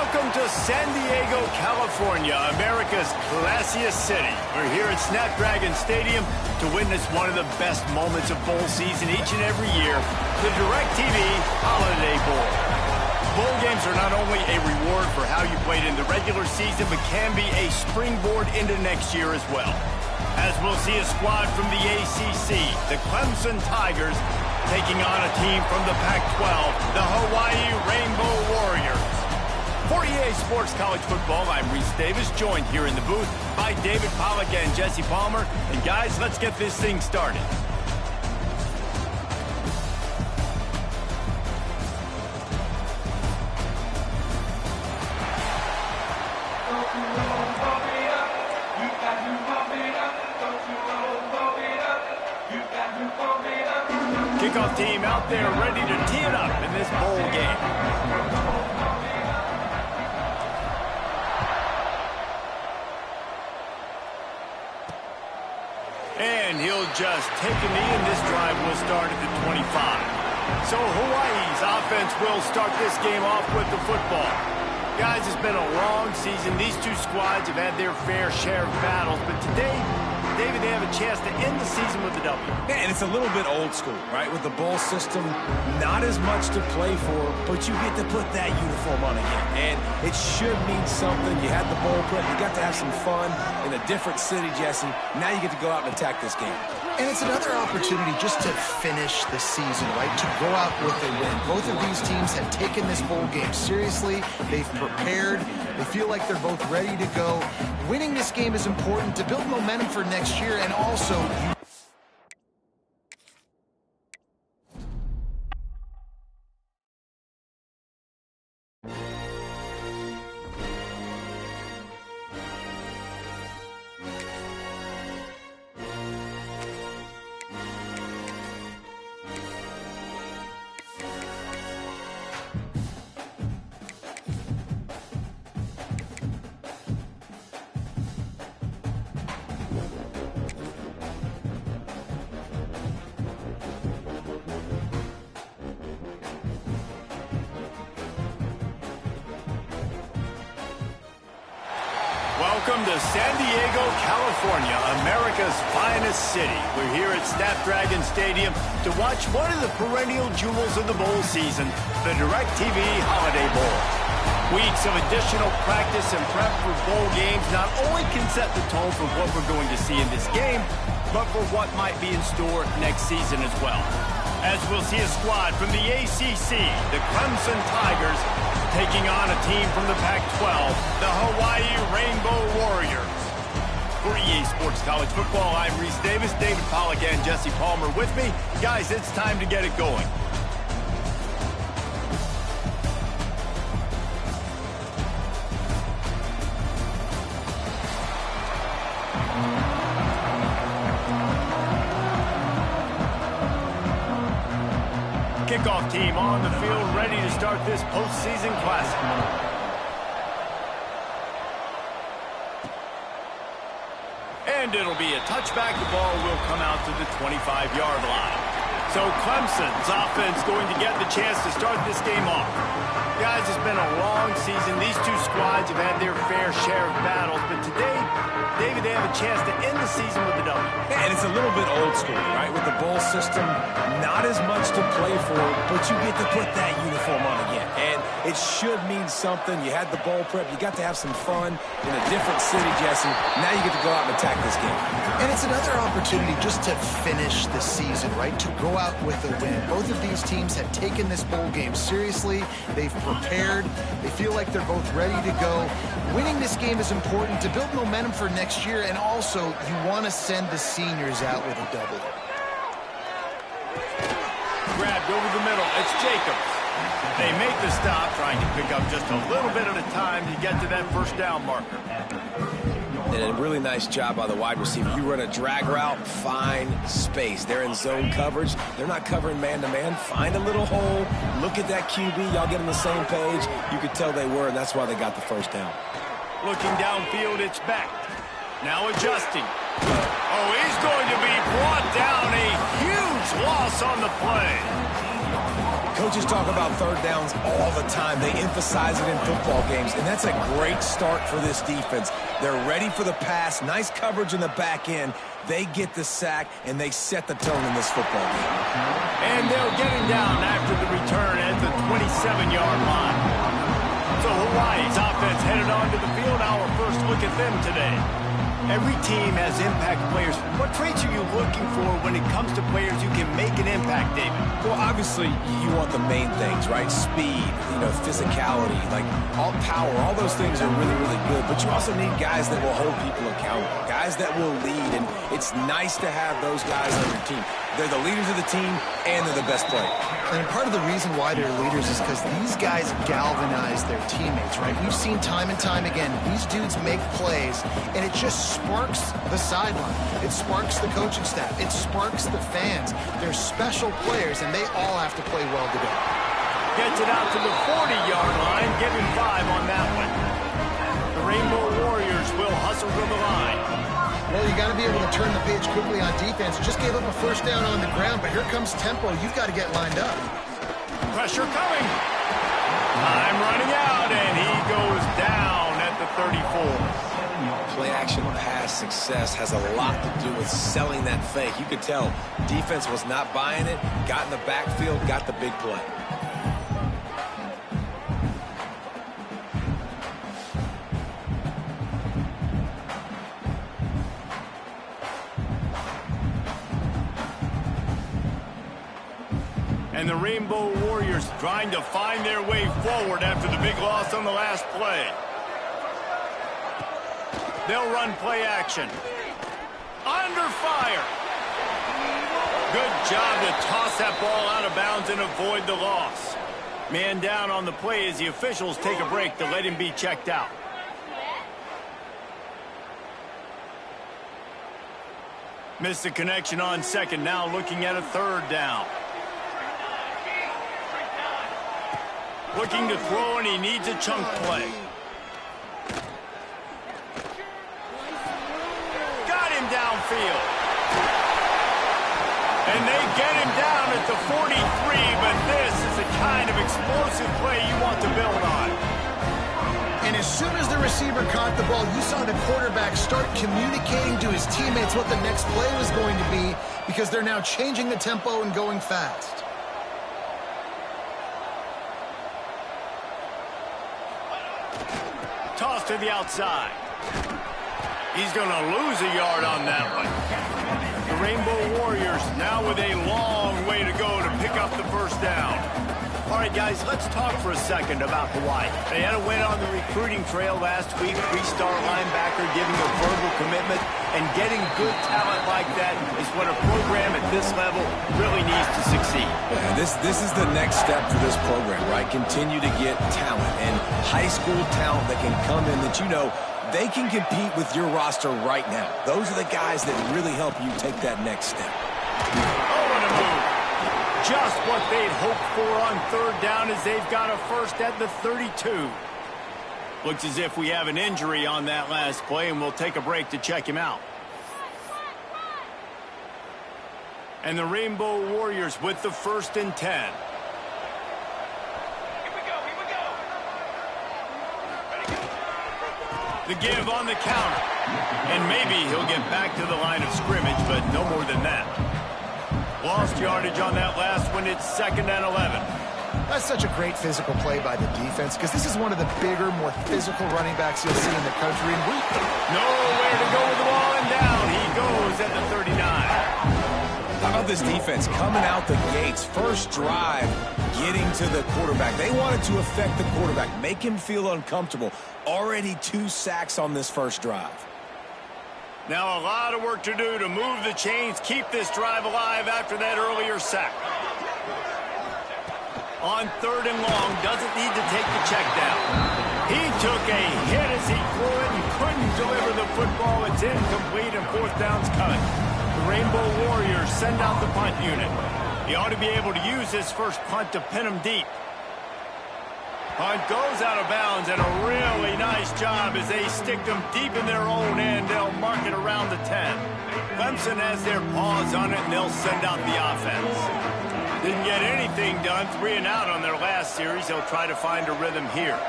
Welcome to San Diego, California, America's classiest city. We're here at Snapdragon Stadium to witness one of the best moments of bowl season each and every year, the DirecTV Holiday Bowl. Bowl games are not only a reward for how you played in the regular season, but can be a springboard into next year as well. As we'll see a squad from the ACC, the Clemson Tigers, taking on a team from the Pac-12, the Hawaii Rainbow Warriors. For EA Sports College Football, I'm Reese Davis, joined here in the booth by David Pollack and Jesse Palmer. And guys, let's get this thing started. Kickoff team out there ready to tee it up in this bowl game. And he'll just take a knee, and this drive will start at the 25. So Hawaii's offense will start this game off with the football. Guys, it's been a long season. These two squads have had their fair share of battles, but today, David, they have a chance to end the season with a W. Yeah, and it's a little bit old school, right? With the bowl system, not as much to play for, but you get to put that uniform on again. And it should mean something. You had the bowl prep. You got to have some fun in a different city, Jesse. Now you get to go out and attack this game. And it's another opportunity just to finish the season, right? To go out with a win. Both of these teams have taken this bowl game seriously. They've prepared. They feel like they're both ready to go. Winning this game is important to build momentum for next year, and also Welcome to San Diego, California, America's finest city. We're here at Snapdragon Stadium to watch one of the perennial jewels of the bowl season, the DirecTV Holiday Bowl. Weeks of additional practice and prep for bowl games not only can set the tone for what we're going to see in this game, but for what might be in store next season as well. As we'll see a squad from the ACC, the Clemson Tigers, taking on a team from the Pac-12, the Hawaii Rainbow Warriors. For EA Sports College Football, I'm Reese Davis, David Pollack and Jesse Palmer with me. Guys, it's time to get it going. Kickoff team on the field, ready to start this postseason classic. And it'll be a touchback. The ball will come out to the 25-yard line. So Clemson's offense going to get the chance to start this game off. Guys, it's been a long season. These two squads have had their fair share of battles, but today, David, they have a chance to end the season with a W. Yeah, and it's a little bit old school, right? With the bowl system, not as much to play for, but you get to put that uniform on again. And it should mean something. You had the bowl prep. You got to have some fun in a different city, Jesse. Now you get to go out and attack this game. And it's another opportunity just to finish the season, right? To go out with a win. Both of these teams have taken this bowl game seriously. They've prepared. They feel like they're both ready to go. Winning this game is important to build momentum for next year, and also you want to send the seniors out with a W. Grabbed over the middle. It's Jacobs. They make the stop, trying to pick up just a little bit at a time to get to that first down marker. And a really nice job by the wide receiver. You run a drag route, find space. They're in zone coverage. They're not covering man-to-man. Find a little hole. Look at that QB. Y'all get on the same page. You could tell they were, and that's why they got the first down. Looking downfield, it's Beck. Now adjusting. Oh, he's going to be brought down. A huge loss on the play. Coaches talk about third downs all the time. They emphasize it in football games, and that's a great start for this defense. They're ready for the pass, nice coverage in the back end. They get the sack, and they set the tone in this football game. And they'll get him down after the return at the 27-yard line. So Hawaii's offense headed onto the field. Our first look at them today. Every team has impact players. What traits are you looking for when it comes to players who can make an impact, David? Well, obviously, you want the main things, right? Speed, physicality, like all power, all those things are really, really good. But you also need guys that will hold people accountable, guys that will lead, and it's nice to have those guys on your team. They're the leaders of the team, and they're the best players. And part of the reason why they're leaders is because these guys galvanize their teammates, right? We've seen time and time again, these dudes make plays, and it just sparks the sideline. It sparks the coaching staff. It sparks the fans. They're special players, and they all have to play well together. Gets it out to the 40-yard line. Give him 5 on that one. The Rainbow Warriors will hustle to the line. Well, you got to be able to turn the page quickly on defense. Just gave up a first down on the ground, but here comes tempo. You've got to get lined up. Pressure coming. Time running out, and he goes down at the 34. Play-action pass success has a lot to do with selling that fake. You could tell defense was not buying it, got in the backfield, got the big play. And the Rainbow Warriors trying to find their way forward after the big loss on the last play. They'll run play action. Under fire. Good job to toss that ball out of bounds and avoid the loss. Man down on the play as the officials take a break to let him be checked out. Missed the connection on second. Now looking at a third down. Looking to throw, and he needs a chunk play. Got him downfield. And they get him down at the 43, but this is the kind of explosive play you want to build on. And as soon as the receiver caught the ball, you saw the quarterback start communicating to his teammates what the next play was going to be, because they're now changing the tempo and going fast. Toss to the outside. He's going to lose a yard on that one. The Rainbow Warriors now with a long way to go to pick up the first down. All right, guys, let's talk for a second about Hawaii. They had a win on the recruiting trail last week. 3-star linebacker giving a verbal commitment, and getting good talent like that is what a program at this level really needs to succeed. Yeah, this is the next step for this program, right? Continue to get talent and high school talent that can come in that they can compete with your roster right now. Those are the guys that really help you take that next step. Oh, what a move. Just what they'd hoped for on third down, as they've got a first at the 32. Looks as if we have an injury on that last play, and we'll take a break to check him out. And the Rainbow Warriors with the 1st and 10. The give on the counter. And maybe he'll get back to the line of scrimmage, but no more than that. Lost yardage on that last one. It's 2nd and 11. That's such a great physical play by the defense, because this is one of the bigger, more physical running backs you'll see in the country. And nowhere to go with the ball, and down he goes at the 39. How about this defense coming out the gates, first drive, getting to the quarterback. They wanted to affect the quarterback, make him feel uncomfortable. Already 2 sacks on this first drive. Now a lot of work to do to move the chains, keep this drive alive after that earlier sack. On 3rd and long, doesn't need to take the check down. He took a hit as he threw it and couldn't deliver the football. It's incomplete, and 4th down's coming. The Rainbow Warriors send out the punt unit. He ought to be able to use his first punt to pin him deep. Punt goes out of bounds, and a really nice job as they stick them deep in their own end. They'll mark it around the 10. Clemson has their paws on it, and they'll send out the offense. Didn't get anything done. 3 and out on their last series. They'll try to find a rhythm here.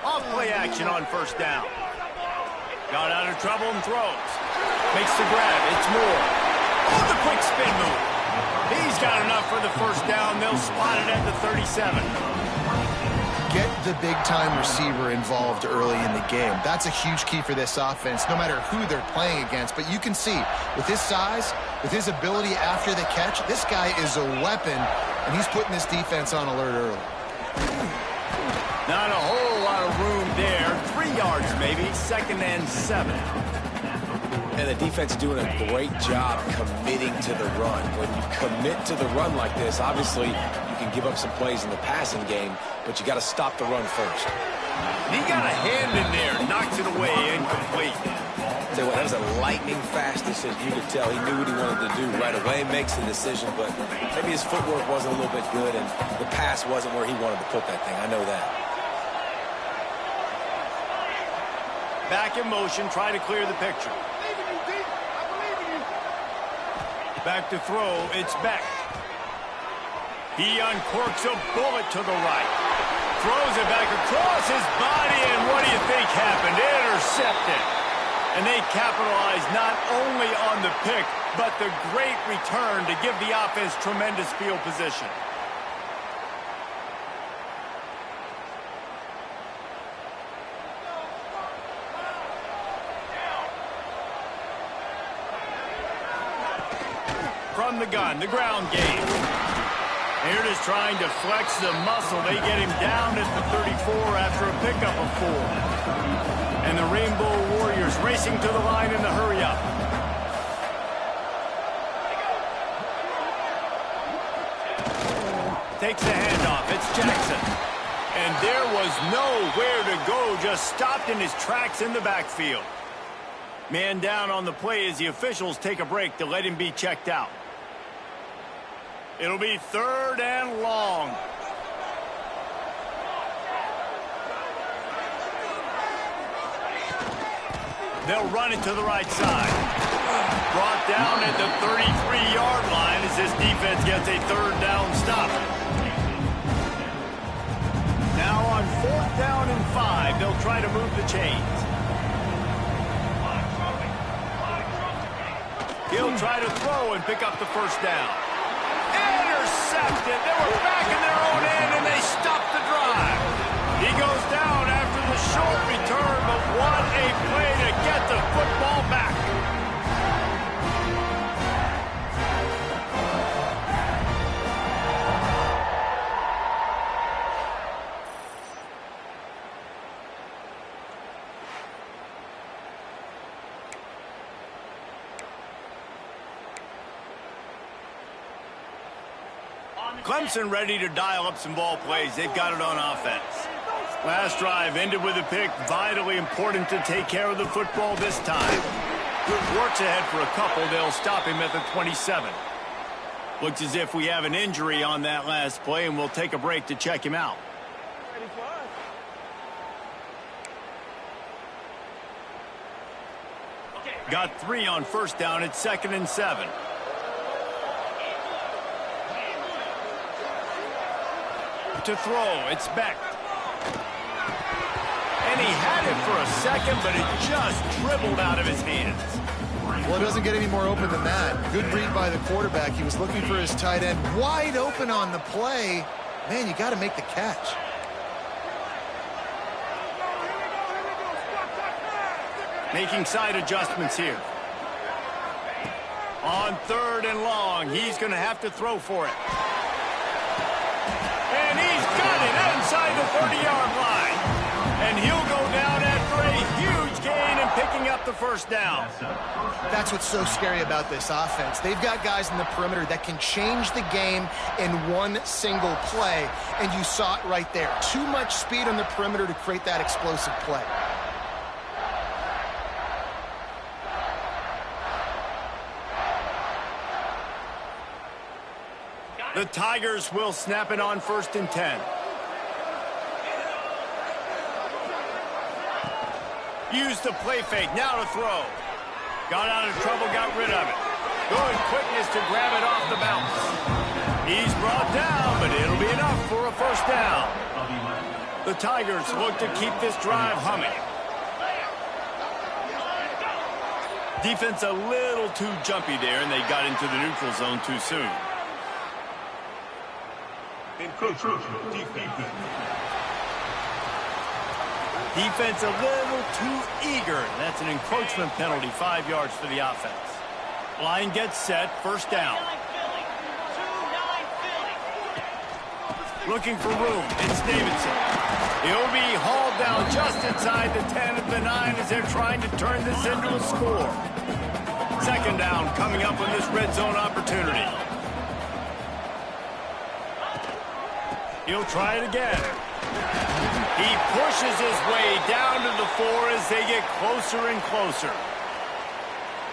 Off play action on first down. Got out of trouble and throws. Makes the grab. It's Moore. Oh, the quick spin move. He's got enough for the first down. They'll spot it at the 37. Get the big-time receiver involved early in the game. That's a huge key for this offense, no matter who they're playing against. But you can see, with his size, with his ability after the catch, this guy is a weapon, and he's putting this defense on alert early. Not a whole lot of room there. 3 yards maybe, 2nd and 7. And the defense is doing a great job committing to the run. When you commit to the run like this, obviously you can give up some plays in the passing game, but you got to stop the run first. He got a hand in there, knocks it away, incomplete. Tell you what, that was a lightning-fast decision. You could tell he knew what he wanted to do right away, makes the decision, but maybe his footwork wasn't a little bit good, and the pass wasn't where he wanted to put that thing. I know that. Back in motion, try to clear the picture. Back to throw, it's Beck. He uncorks a bullet to the right. Throws it back across his body, and what do you think happened? Intercepted. And they capitalize not only on the pick, but the great return to give the offense tremendous field position. From the gun, the ground game. Here it is trying to flex the muscle. They get him down at the 34 after a pickup of 4. And the Rainbow Warriors racing to the line in the hurry-up. Takes the handoff. It's Jackson. And there was nowhere to go. Just stopped in his tracks in the backfield. Man down on the play as the officials take a break to let him be checked out. It'll be 3rd and long. They'll run it to the right side. Brought down at the 33-yard line as this defense gets a 3rd down stop. Now on 4th down and 5, they'll try to move the chains. He'll try to throw and pick up the first down. Intercepted. They were back in their own end, and they stopped the drive. He goes down after the short return, but what a play to get the football back. Clemson ready to dial up some ball plays. They've got it on offense. Last drive ended with a pick. Vitally important to take care of the football this time. Good works ahead for a couple. They'll stop him at the 27. Looks as if we have an injury on that last play, and we'll take a break to check him out. Got 3 on first down. It's 2nd and 7. To throw, it's Beck. And he had it for a second, but it just dribbled out of his hands. Well, it doesn't get any more open than that. Good read by the quarterback. He was looking for his tight end. Wide open on the play. Man, you got to make the catch. Making side adjustments here. On 3rd and long, he's going to have to throw for it. And he's got it inside the 30-yard line. And he'll go down after a huge gain and picking up the first down. That's what's so scary about this offense. They've got guys in the perimeter that can change the game in one single play. And you saw it right there. Too much speed on the perimeter to create that explosive play. The Tigers will snap it on 1st and 10. Use the play fake. Now to throw. Got out of trouble, got rid of it. Good quickness to grab it off the bounce. He's brought down, but it'll be enough for a first down. The Tigers look to keep this drive humming. Defense a little too jumpy there, and they got into the neutral zone too soon. Defense a little too eager. That's an encroachment penalty, 5 yards for the offense. Line gets set, first down. Looking for room, it's Davidson. He'll be hauled down just inside the 10 of the 9 as they're trying to turn this into a score. Second down coming up on this red zone opportunity. He'll try it again. He pushes his way down to the 4 as they get closer and closer.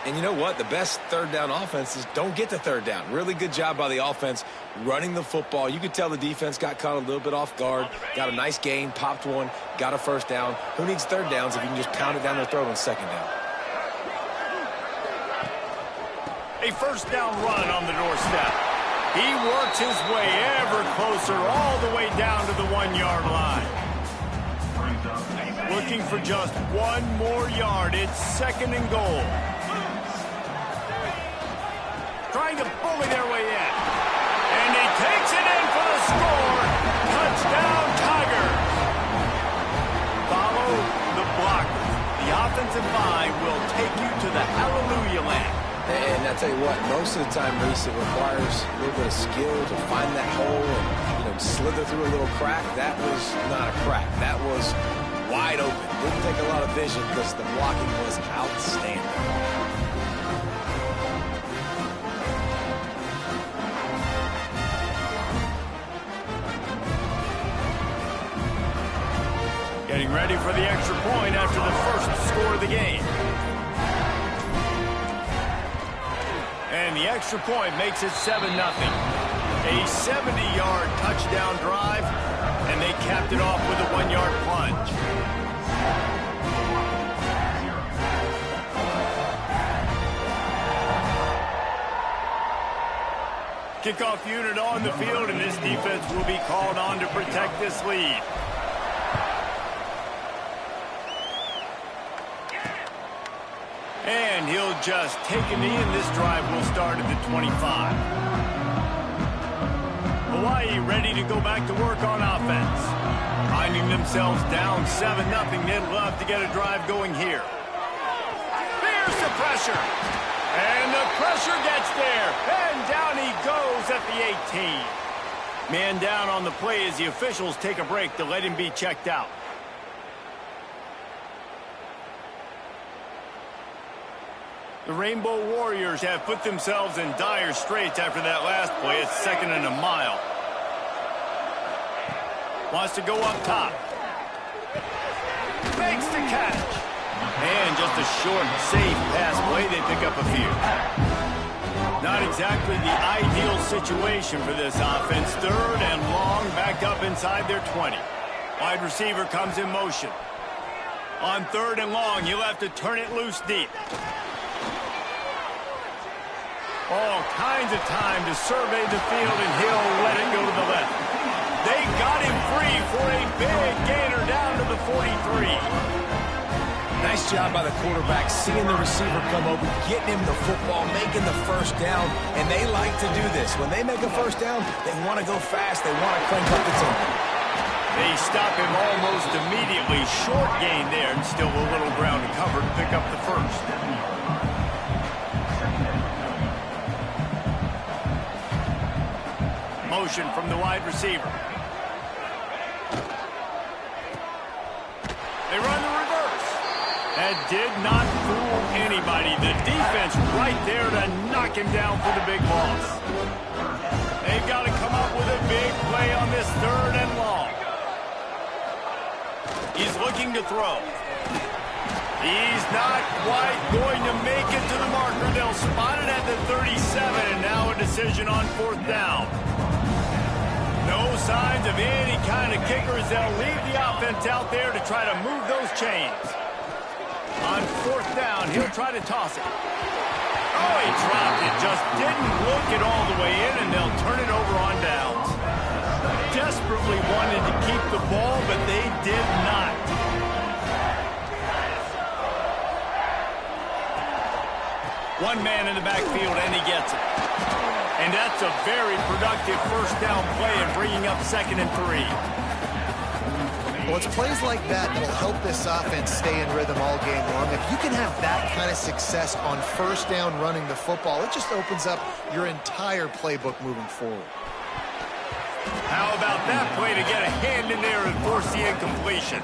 And you know what? The best third down offenses don't get to third down. Really good job by the offense running the football. You could tell the defense got caught a little bit off guard. Got a nice gain, popped one, got a first down. Who needs third downs if you can just pound it down their throat on second down? A first down run on the doorstep. He works his way ever closer all the way down to the 1-yard line. Looking for just one more yard. It's second and goal. Trying to bully their way in. And he takes it in for the score. Touchdown, Tigers. Follow the blockers. The offensive line will take you to the hallelujah land. And I tell you what, most of the time, Reese, it requires a little bit of skill to find that hole and, slither through a little crack. That was not a crack. That was wide open. Didn't take a lot of vision because the blocking was outstanding. Getting ready for the extra point after the first score of the game. And the extra point makes it 7-0. A 70-yard touchdown drive, and they capped it off with a 1-yard plunge. Kickoff unit on the field, and this defense will be called on to protect this lead. And he'll just take a knee, and this drive will start at the 25. Hawaii ready to go back to work on offense. Finding themselves down 7-0, they'd love to get a drive going here. There's the pressure. And the pressure gets there. And down he goes at the 18. Man down on the play as the officials take a break to let him be checked out. The Rainbow Warriors have put themselves in dire straits after that last play. It's 2nd and a mile. Wants to go up top. Makes the catch. And just a short, safe pass play. They pick up a few. Not exactly the ideal situation for this offense. 3rd and long, backed up inside their 20. Wide receiver comes in motion. On 3rd and long, he'll have to turn it loose deep. All kinds of time to survey the field, and he'll let it go to the left. They got him free for a big gainer down to the 43. Nice job by the quarterback, seeing the receiver come over, getting him the football, making the first down, and they like to do this. When they make a first down, they want to go fast. They want to crank up the tempo. They stop him almost immediately. Short gain there, and still a little ground to cover to pick up the first. Motion from the wide receiver. They run the reverse. That did not fool anybody. The defense right there to knock him down for the big loss. They've got to come up with a big play on this 3rd and long. He's looking to throw. He's not quite going to make it to the marker. They'll spot it at the 37, and now a decision on 4th down. No signs of any kind of kickers. They'll leave the offense out there to try to move those chains. On 4th down, he'll try to toss it. Oh, he dropped it just didn't look it all the way in, and they'll turn it over on downs. Desperately wanted to keep the ball, but they did not. One man in the backfield, and he gets it. And that's a very productive first down play and bringing up 2nd and 3. Well, it's plays like that that will help this offense stay in rhythm all game long. If you can have that kind of success on first down running the football, it just opens up your entire playbook moving forward. How about that play to get a hand in there and force the incompletion?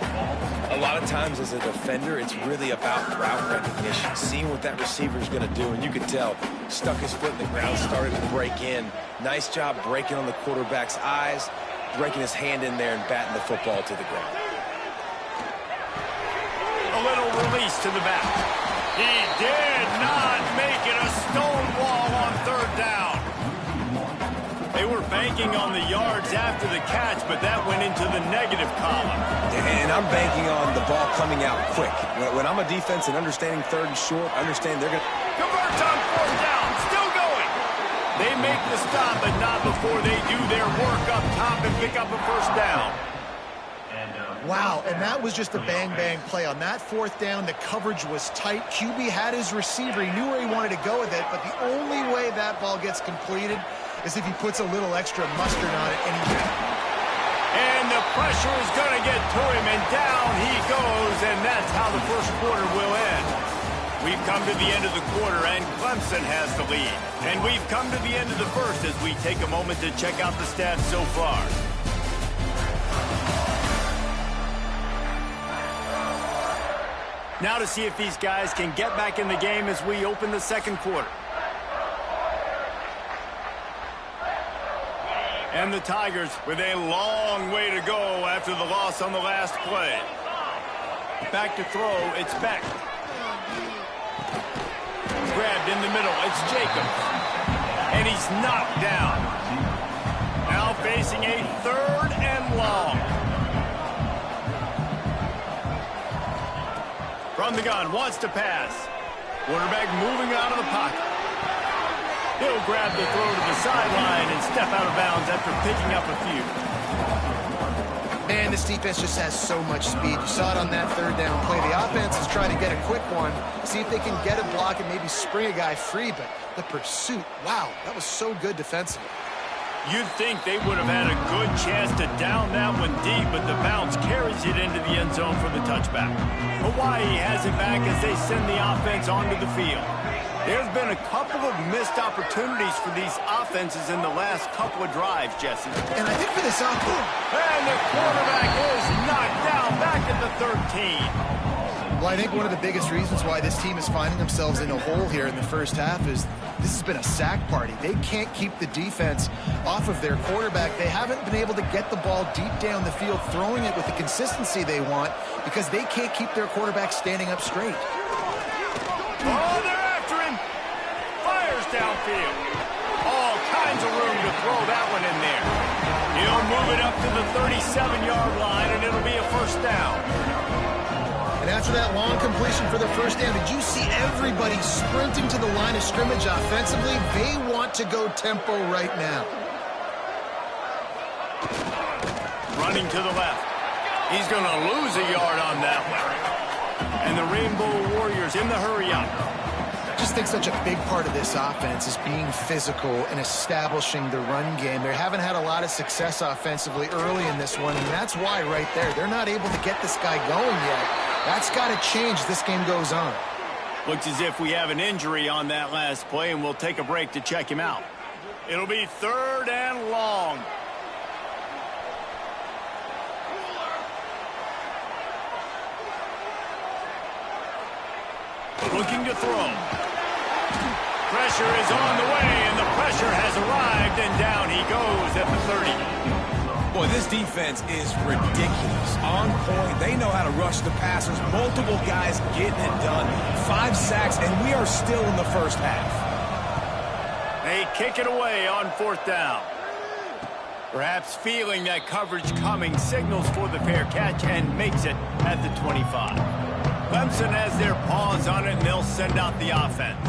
A lot of times as a defender, it's really about route recognition, seeing what that receiver is going to do. And you could tell, stuck his foot in the ground, started to break in. Nice job breaking on the quarterback's eyes, breaking his hand in there and batting the football to the ground. A little release to the back. He did not make it a stone wall on 3rd down. They were banking on the yards after the catch, but that went into the negative column. And I'm banking on the ball coming out quick. When I'm a defense and understanding 3rd and short, understand they're going to... Converts on 4th down, still going. They make the stop, but not before they do their work up top and pick up a first down. Wow, and that was just a bang-bang play. On that 4th down, the coverage was tight. QB had his receiver. He knew where he wanted to go with it, but the only way that ball gets completed is if he puts a little extra mustard on it, and the pressure is going to get to him, and down he goes, and that's how the first quarter will end. We've come to the end of the quarter, and Clemson has the lead. And we've come to the end of the first as we take a moment to check out the stats so far. Now to see if these guys can get back in the game as we open the 2nd quarter. And the Tigers with a long way to go after the loss on the last play. Back to throw, it's Beck. Grabbed in the middle, it's Jacobs. And he's knocked down. Now facing a 3rd and long. From the gun, wants to pass. Quarterback moving out of the pocket. He'll grab the throw to the sideline and step out of bounds after picking up a few. Man, this defense just has so much speed. You saw it on that 3rd down play. The offense is trying to get a quick one, see if they can get a block and maybe spring a guy free, but the pursuit, wow, that was so good defensively. You'd think they would have had a good chance to down that one deep, but the bounce carries it into the end zone for the touchback. Hawaii has it back as they send the offense onto the field. There's been a couple of missed opportunities for these offenses in the last couple of drives, Jesse. And I think for this offense... And the quarterback is knocked down back at the 13. Well, I think one of the biggest reasons why this team is finding themselves in a hole here in the first half is this has been a sack party. They can't keep the defense off of their quarterback. They haven't been able to get the ball deep down the field, throwing it with the consistency they want because they can't keep their quarterback standing up straight. Oh, they're after him. Fires downfield. All kinds of room to throw that one in there. He'll move it up to the 37-yard line, and it'll be a first down. And after that long completion for the first down, did you see everybody sprinting to the line of scrimmage offensively? They want to go tempo right now. Running to the left. He's going to lose a yard on that one. And the Rainbow Warriors in the hurry-up. I just think such a big part of this offense is being physical and establishing the run game. They haven't had a lot of success offensively early in this one, and that's why right there, they're not able to get this guy going yet. That's got to change as this game goes on. Looks as if we have an injury on that last play, and we'll take a break to check him out. It'll be 3rd and long. Looking to throw. Pressure is on the way, and the pressure has arrived, and down he goes at the 30. Boy, this defense is ridiculous. On point. They know how to rush the passers. Multiple guys getting it done. 5 sacks, and we are still in the first half. They kick it away on 4th down. Perhaps feeling that coverage coming, signals for the fair catch and makes it at the 25. Clemson has their paws on it, and they'll send out the offense.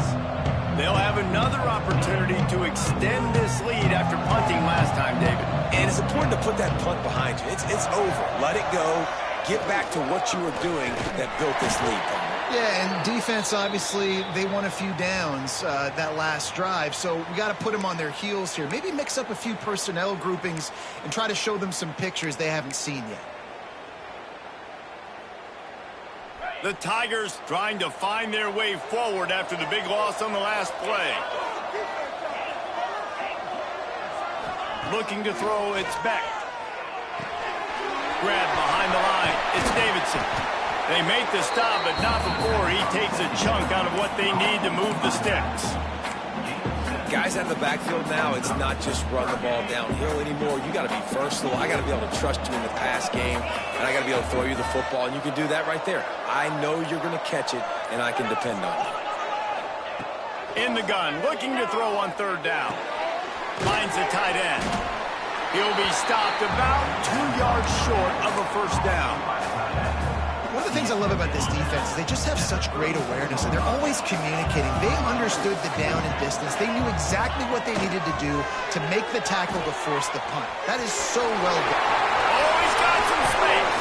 They'll have another opportunity to extend this lead after punting last time, David. And it's important to put that punt behind you. It's over. Let it go. Get back to what you were doing that built this lead. Yeah, and defense, obviously, they won a few downs that last drive, so we got to put them on their heels here. Maybe mix up a few personnel groupings and try to show them some pictures they haven't seen yet. The Tigers trying to find their way forward after the big loss on the last play. Looking to throw, it's Beck. Grab behind the line, it's Davidson. They make the stop, but not before he takes a chunk out of what they need to move the sticks. Guys at the backfield now, it's not just run the ball downhill anymore. You got to be versatile. I got to be able to trust you in the pass game, and I got to be able to throw you the football, and you can do that right there. I know you're going to catch it, and I can depend on it. In the gun, looking to throw on third down. Finds a tight end. He'll be stopped about 2 yards short of a first down. One of the things I love about this defense is they just have such great awareness, and they're always communicating. They understood the down and distance. They knew exactly what they needed to do to make the tackle to force the punt. That is so well done. Oh, he's got some space.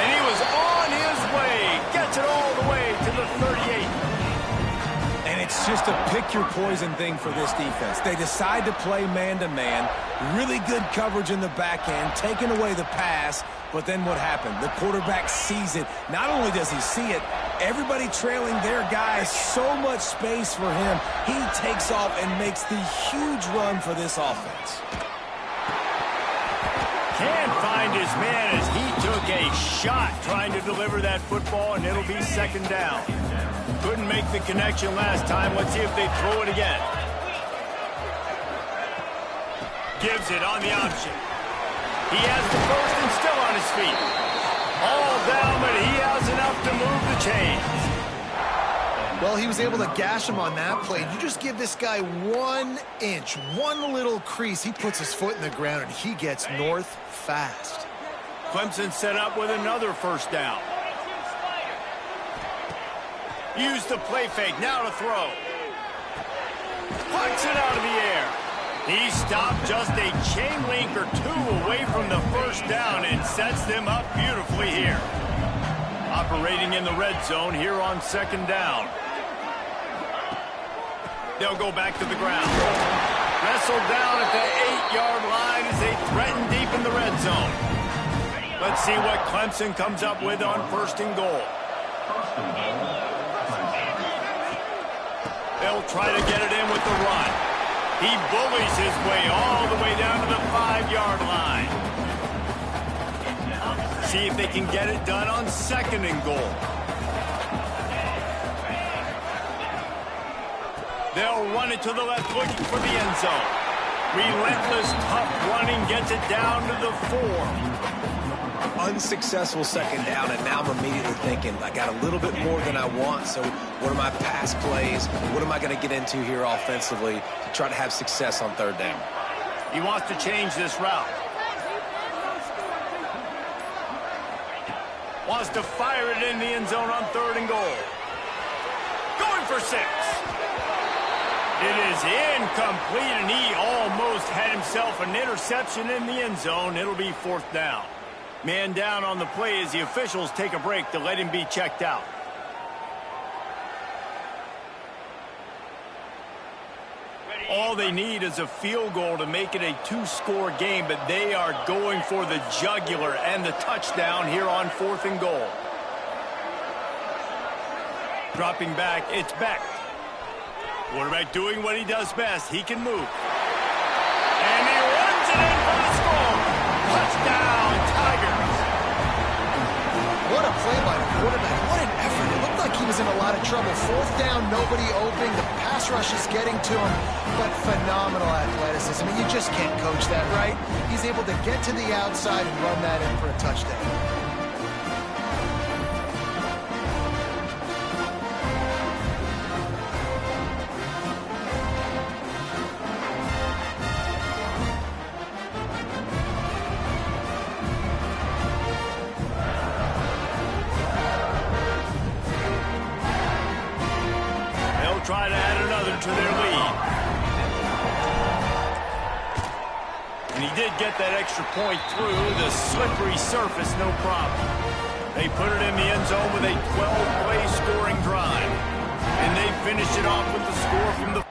And he was on his way. Gets it all the way to the 38. And it's just a pick-your-poison thing for this defense. They decide to play man-to-man, really good coverage in the back end, taking away the pass, but then what happened? The quarterback sees it. Not only does he see it, everybody trailing their guy, so much space for him. He takes off and makes the huge run for this offense. Can't find his man as he took a shot trying to deliver that football, and it'll be second down. Couldn't make the connection last time. Let's see if they throw it again. Gives it on the option. He has the first and still on his feet. All down, but he has enough to move the chains. Well, he was able to gash him on that play. You just give this guy 1 inch, one little crease. He puts his foot in the ground, and he gets north fast. Clemson set up with another first down. Use the play fake, now to throw. Puts it out of the air. He stopped just a chain link or two away from the first down and sets them up beautifully here. Operating in the red zone here on second down. They'll go back to the ground. Wrestled down at the 8-yard line as they threaten deep in the red zone. Let's see what Clemson comes up with on first and goal. They'll try to get it in with the run. He bullies his way all the way down to the 5-yard line. See if they can get it done on second and goal. They'll run it to the left, looking for the end zone. Relentless, tough running gets it down to the 4. Unsuccessful second down, and now I'm immediately thinking, I got a little bit more than I want, so what are my pass plays? What am I going to get into here offensively to try to have success on third down? He wants to change this route. Wants to fire it in the end zone on third and goal. Going for 6. It is incomplete, and he almost had himself an interception in the end zone. It'll be fourth down. Man down on the play as the officials take a break to let him be checked out. All they need is a field goal to make it a 2-score game, but they are going for the jugular and the touchdown here on fourth and goal. Dropping back, it's Beck. Quarterback doing what he does best. He can move. And he runs it in for the score. Touchdown, Tigers. What a play by the quarterback. What an effort. It looked like he was in a lot of trouble. Fourth down, nobody open. The pass rush is getting to him, but phenomenal athleticism. I mean, you just can't coach that, right? He's able to get to the outside and run that in for a touchdown. Try to add another to their lead. And he did get that extra point through the slippery surface, no problem. They put it in the end zone with a 12-play scoring drive. And they finished it off with the score from the